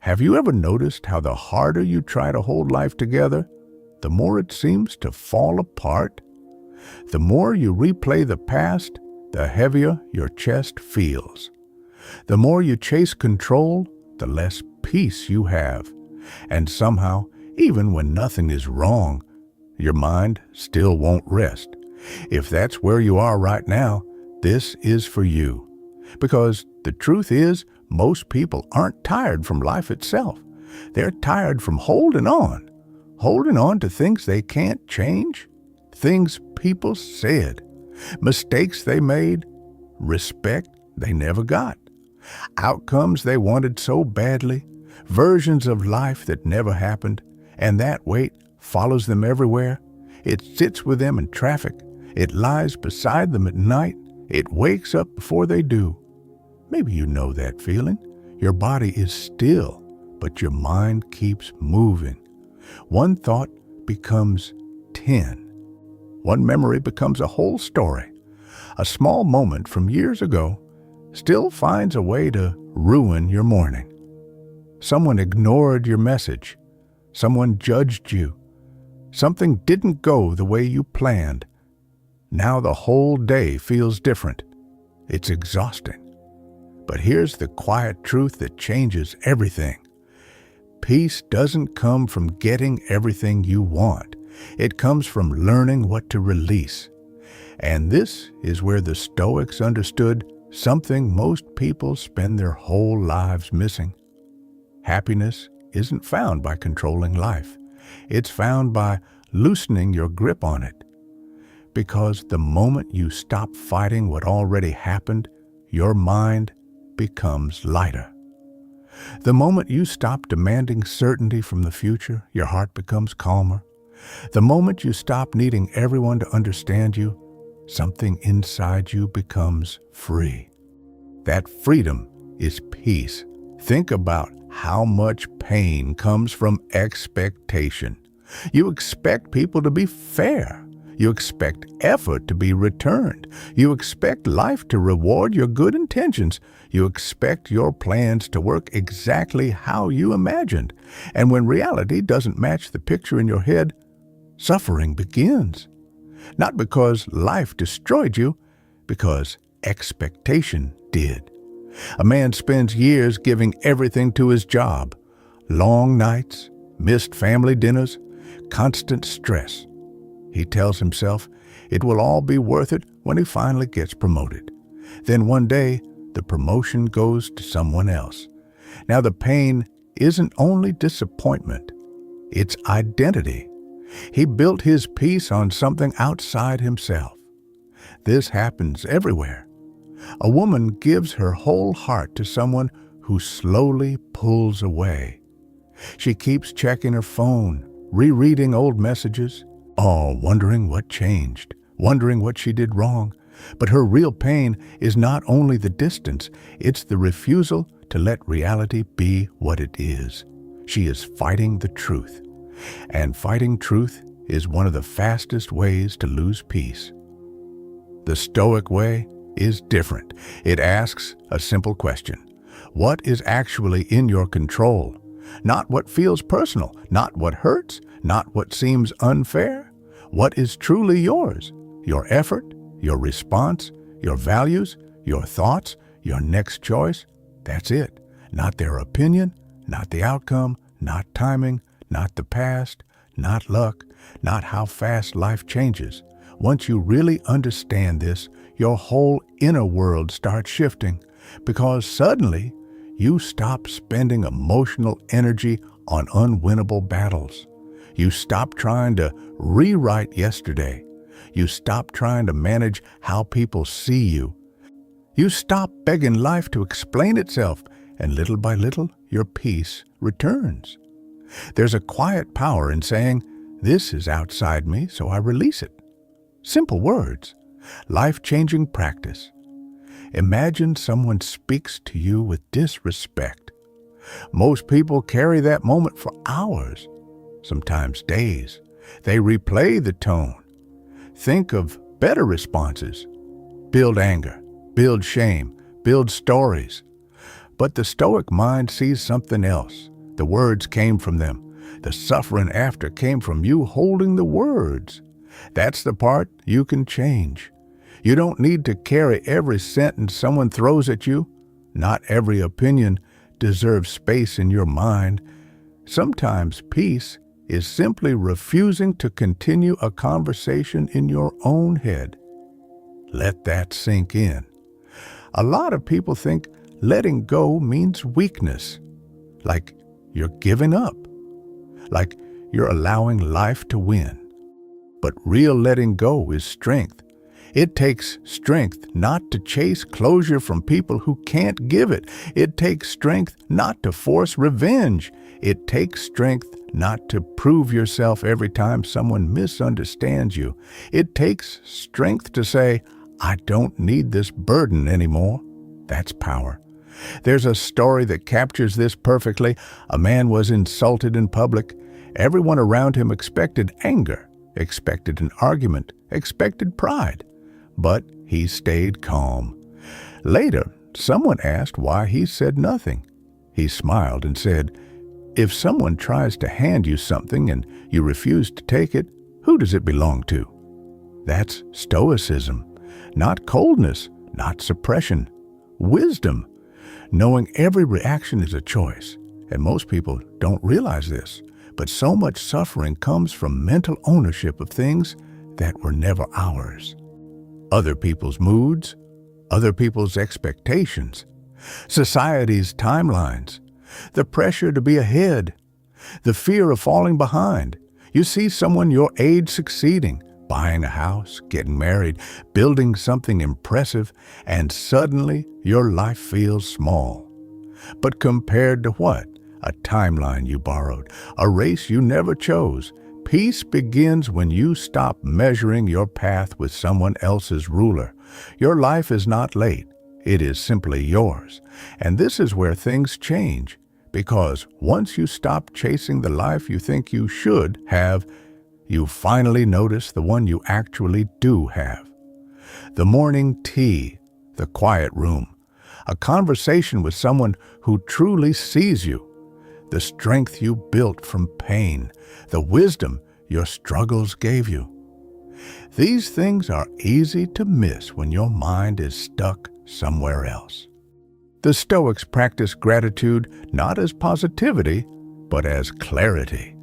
Have you ever noticed how the harder you try to hold life together, the more it seems to fall apart? The more you replay the past, the heavier your chest feels. The more you chase control, the less peace you have. And somehow, even when nothing is wrong, your mind still won't rest. If that's where you are right now, this is for you. Because the truth is, most people aren't tired from life itself. They're tired from holding on to things they can't change, things people said, mistakes they made, respect they never got, outcomes they wanted so badly, versions of life that never happened, and that weight follows them everywhere. It sits with them in traffic. It lies beside them at night. It wakes up before they do. Maybe you know that feeling. Your body is still, but your mind keeps moving. One thought becomes 10. One memory becomes a whole story. A small moment from years ago still finds a way to ruin your morning. Someone ignored your message. Someone judged you. Something didn't go the way you planned. Now the whole day feels different. It's exhausting. But here's the quiet truth that changes everything. Peace doesn't come from getting everything you want. It comes from learning what to release. And this is where the Stoics understood something most people spend their whole lives missing. Happiness isn't found by controlling life. It's found by loosening your grip on it. Because the moment you stop fighting what already happened, your mind becomes lighter. The moment you stop demanding certainty from the future, your heart becomes calmer. The moment you stop needing everyone to understand you, something inside you becomes free. That freedom is peace. Think about how much pain comes from expectation. You expect people to be fair. You expect effort to be returned. You expect life to reward your good intentions. You expect your plans to work exactly how you imagined. And when reality doesn't match the picture in your head, suffering begins. Not because life destroyed you, because expectation did. A man spends years giving everything to his job. Long nights, missed family dinners, constant stress. He tells himself it will all be worth it when he finally gets promoted. Then one day, the promotion goes to someone else. Now the pain isn't only disappointment, it's identity. He built his peace on something outside himself. This happens everywhere. A woman gives her whole heart to someone who slowly pulls away. She keeps checking her phone, rereading old messages, all wondering what changed, wondering what she did wrong. But her real pain is not only the distance, it's the refusal to let reality be what it is. She is fighting the truth. And fighting truth is one of the fastest ways to lose peace. The Stoic way is different. It asks a simple question. What is actually in your control? Not what feels personal, not what hurts, not what seems unfair. What is truly yours? Your effort, your response, your values, your thoughts, your next choice. That's it. Not their opinion, not the outcome, not timing, not the past, not luck, not how fast life changes. Once you really understand this, your whole inner world starts shifting because suddenly you stop spending emotional energy on unwinnable battles. You stop trying to rewrite yesterday. You stop trying to manage how people see you. You stop begging life to explain itself, and little by little, your peace returns. There's a quiet power in saying, "This is outside me, so I release it." Simple words, life-changing practice. Imagine someone speaks to you with disrespect. Most people carry that moment for hours, sometimes days. They replay the tone. Think of better responses. Build anger, build shame, build stories. But the Stoic mind sees something else. The words came from them. The suffering after came from you holding the words. That's the part you can change. You don't need to carry every sentence someone throws at you. Not every opinion deserves space in your mind. Sometimes peace is simply refusing to continue a conversation in your own head. Let that sink in. A lot of people think letting go means weakness, like you're giving up, like you're allowing life to win. But real letting go is strength. It takes strength not to chase closure from people who can't give it. It takes strength not to force revenge. It takes strength not to prove yourself every time someone misunderstands you. It takes strength to say, I don't need this burden anymore. That's power. There's a story that captures this perfectly. A man was insulted in public. Everyone around him expected anger, expected an argument, expected pride. But he stayed calm. Later, someone asked why he said nothing. He smiled and said, if someone tries to hand you something and you refuse to take it, who does it belong to? That's stoicism, not coldness, not suppression. Wisdom, knowing every reaction is a choice. And most people don't realize this, but so much suffering comes from mental ownership of things that were never ours. Other people's moods, other people's expectations, society's timelines, the pressure to be ahead, the fear of falling behind. You see someone your age succeeding, buying a house, getting married, building something impressive, and suddenly your life feels small. But compared to what? A timeline you borrowed, a race you never chose. Peace begins when you stop measuring your path with someone else's ruler. Your life is not late. It is simply yours. And this is where things change, because once you stop chasing the life you think you should have, you finally notice the one you actually do have. The morning tea, the quiet room, a conversation with someone who truly sees you, the strength you built from pain, the wisdom your struggles gave you. These things are easy to miss when your mind is stuck somewhere else. The Stoics practice gratitude not as positivity, but as clarity,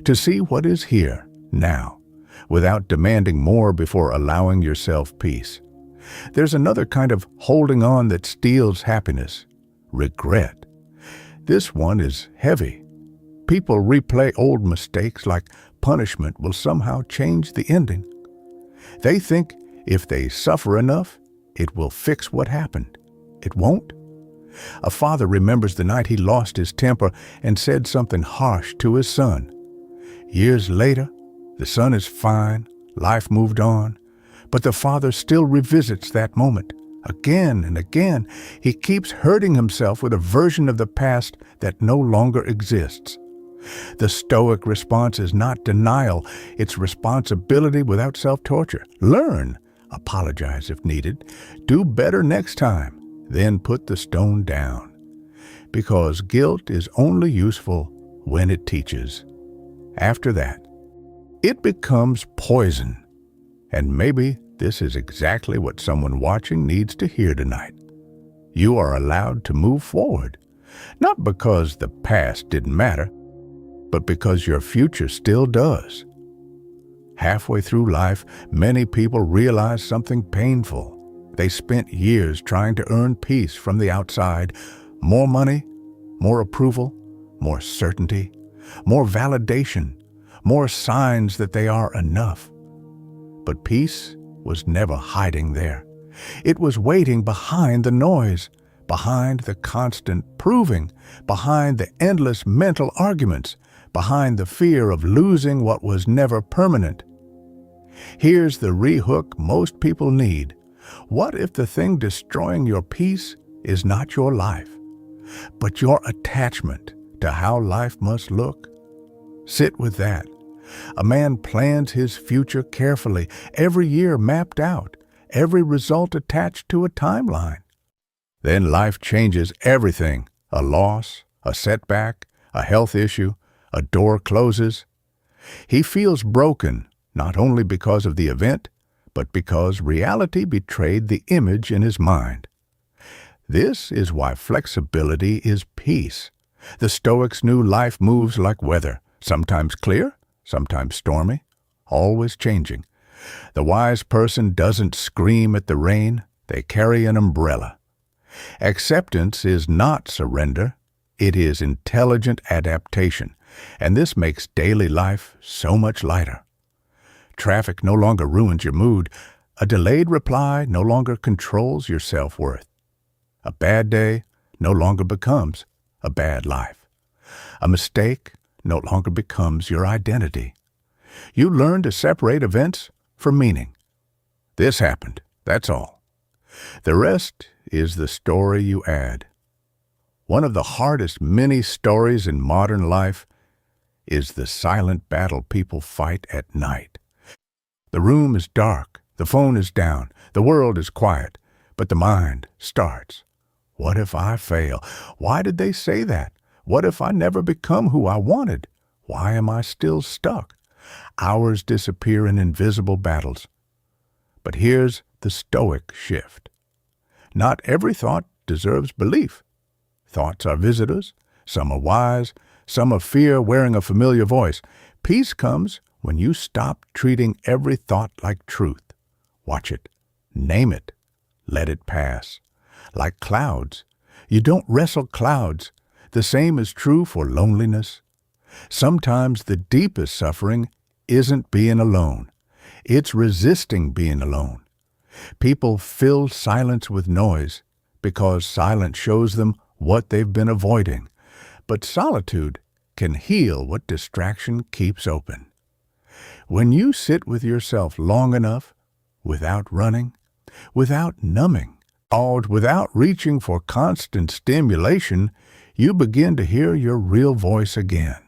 to see what is here, now, without demanding more before allowing yourself peace. There's another kind of holding on that steals happiness, regret. This one is heavy. People replay old mistakes like punishment will somehow change the ending. They think if they suffer enough, it will fix what happened. It won't. A father remembers the night he lost his temper and said something harsh to his son. Years later, the son is fine, life moved on, but the father still revisits that moment. Again and again, he keeps hurting himself with a version of the past that no longer exists. The Stoic response is not denial, it's responsibility without self-torture. Learn, apologize if needed, do better next time, then put the stone down. Because guilt is only useful when it teaches. After that, it becomes poison. And maybe this is exactly what someone watching needs to hear tonight. You are allowed to move forward, not because the past didn't matter, but because your future still does. Halfway through life, many people realize something painful. They spent years trying to earn peace from the outside. More money, more approval, more certainty, more validation, more signs that they are enough. But peace was never hiding there. It was waiting behind the noise, behind the constant proving, behind the endless mental arguments, behind the fear of losing what was never permanent. Here's the rehook most people need. What if the thing destroying your peace is not your life, but your attachment to how life must look? Sit with that. A man plans his future carefully, every year mapped out, every result attached to a timeline. Then life changes everything, a loss, a setback, a health issue, a door closes. He feels broken, not only because of the event, but because reality betrayed the image in his mind. This is why flexibility is peace. The Stoics knew life moves like weather, sometimes clear, sometimes stormy, always changing. The wise person doesn't scream at the rain, they carry an umbrella. Acceptance is not surrender, it is intelligent adaptation, and this makes daily life so much lighter. Traffic no longer ruins your mood. A delayed reply no longer controls your self-worth. A bad day no longer becomes a bad life. A mistake no longer becomes your identity. You learn to separate events from meaning. This happened, that's all. The rest is the story you add. One of the hardest mini stories in modern life is the silent battle people fight at night. The room is dark, the phone is down, the world is quiet, but the mind starts. What if I fail? Why did they say that? What if I never become who I wanted? Why am I still stuck? Hours disappear in invisible battles. But here's the Stoic shift. Not every thought deserves belief. Thoughts are visitors. Some are wise. Some are fear wearing a familiar voice. Peace comes when you stop treating every thought like truth. Watch it. Name it. Let it pass. Like clouds. You don't wrestle clouds. The same is true for loneliness. Sometimes the deepest suffering isn't being alone. It's resisting being alone. People fill silence with noise because silence shows them what they've been avoiding. But solitude can heal what distraction keeps open. When you sit with yourself long enough, without running, without numbing, without reaching for constant stimulation, you begin to hear your real voice again.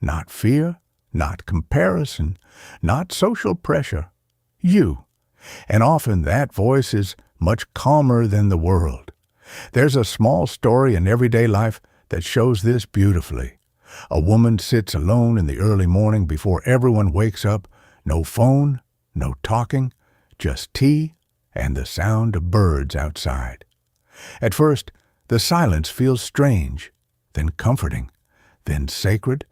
Not fear, not comparison, not social pressure. You. And often that voice is much calmer than the world. There's a small story in everyday life that shows this beautifully. A woman sits alone in the early morning before everyone wakes up. No phone, no talking, just tea and the sound of birds outside. At first, the silence feels strange, then comforting, then sacred.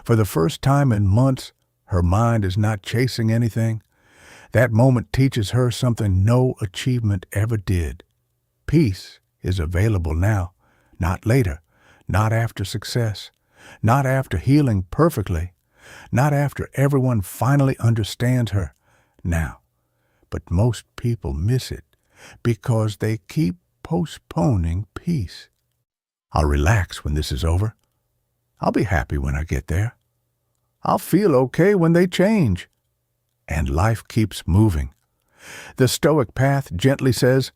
For the first time in months, her mind is not chasing anything. That moment teaches her something no achievement ever did. Peace is available now, not later, not after success, not after healing perfectly, not after everyone finally understands her. Now. But most people miss it because they keep postponing peace. I'll relax when this is over. I'll be happy when I get there. I'll feel okay when they change. And life keeps moving. The Stoic path gently says,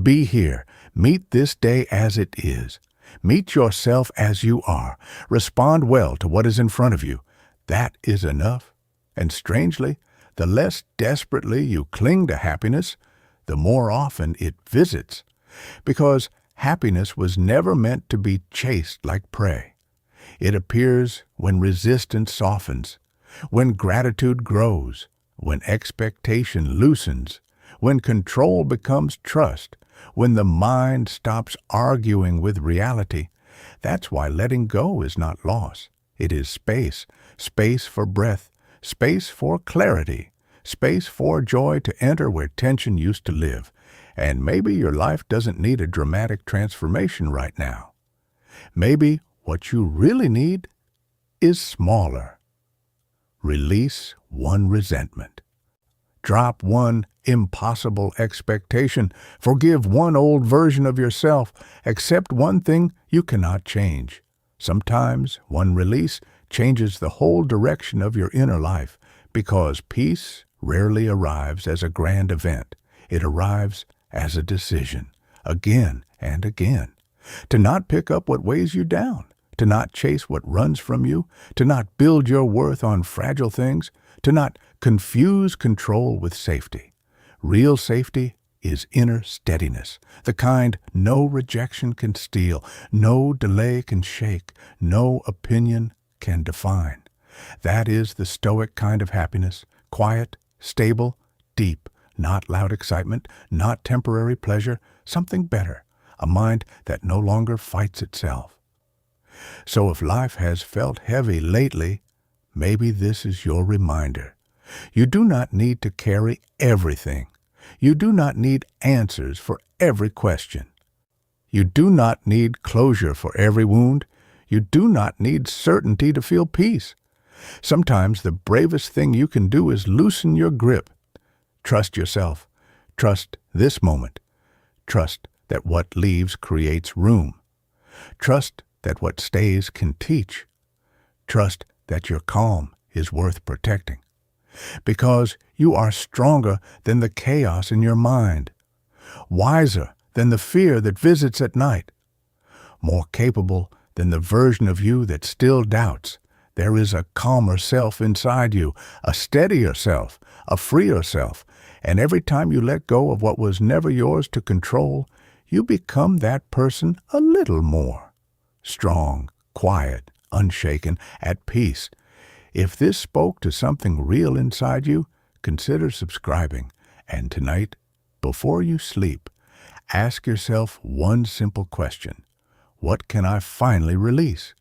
be here. Meet this day as it is. Meet yourself as you are. Respond well to what is in front of you. That is enough. And strangely, the less desperately you cling to happiness, the more often it visits. Because happiness was never meant to be chased like prey. It appears when resistance softens, when gratitude grows, when expectation loosens, when control becomes trust, when the mind stops arguing with reality. That's why letting go is not loss. It is space, space for breath, space for clarity, space for joy to enter where tension used to live. And maybe your life doesn't need a dramatic transformation right now. Maybe what you really need is smaller. Release one resentment. Drop one impossible expectation. Forgive one old version of yourself. Accept one thing you cannot change. Sometimes one release changes the whole direction of your inner life, because peace rarely arrives as a grand event. It arrives as a decision, again and again. To not pick up what weighs you down, to not chase what runs from you, to not build your worth on fragile things, to not confuse control with safety. Real safety is inner steadiness, the kind no rejection can steal, no delay can shake, no opinion can define. That is the Stoic kind of happiness, quiet, stable, deep, not loud excitement, not temporary pleasure, something better, a mind that no longer fights itself. So if life has felt heavy lately, maybe this is your reminder. You do not need to carry everything. You do not need answers for every question. You do not need closure for every wound. You do not need certainty to feel peace. Sometimes the bravest thing you can do is loosen your grip. Trust yourself. Trust this moment. Trust that what leaves creates room. Trust that what stays can teach. Trust that your calm is worth protecting. Because you are stronger than the chaos in your mind, wiser than the fear that visits at night, more capable than the version of you that still doubts. There is a calmer self inside you, a steadier self, a freer self, and every time you let go of what was never yours to control, you become that person a little more. Strong, quiet, unshaken, at peace. If this spoke to something real inside you, consider subscribing. And tonight, before you sleep, ask yourself one simple question. What can I finally release?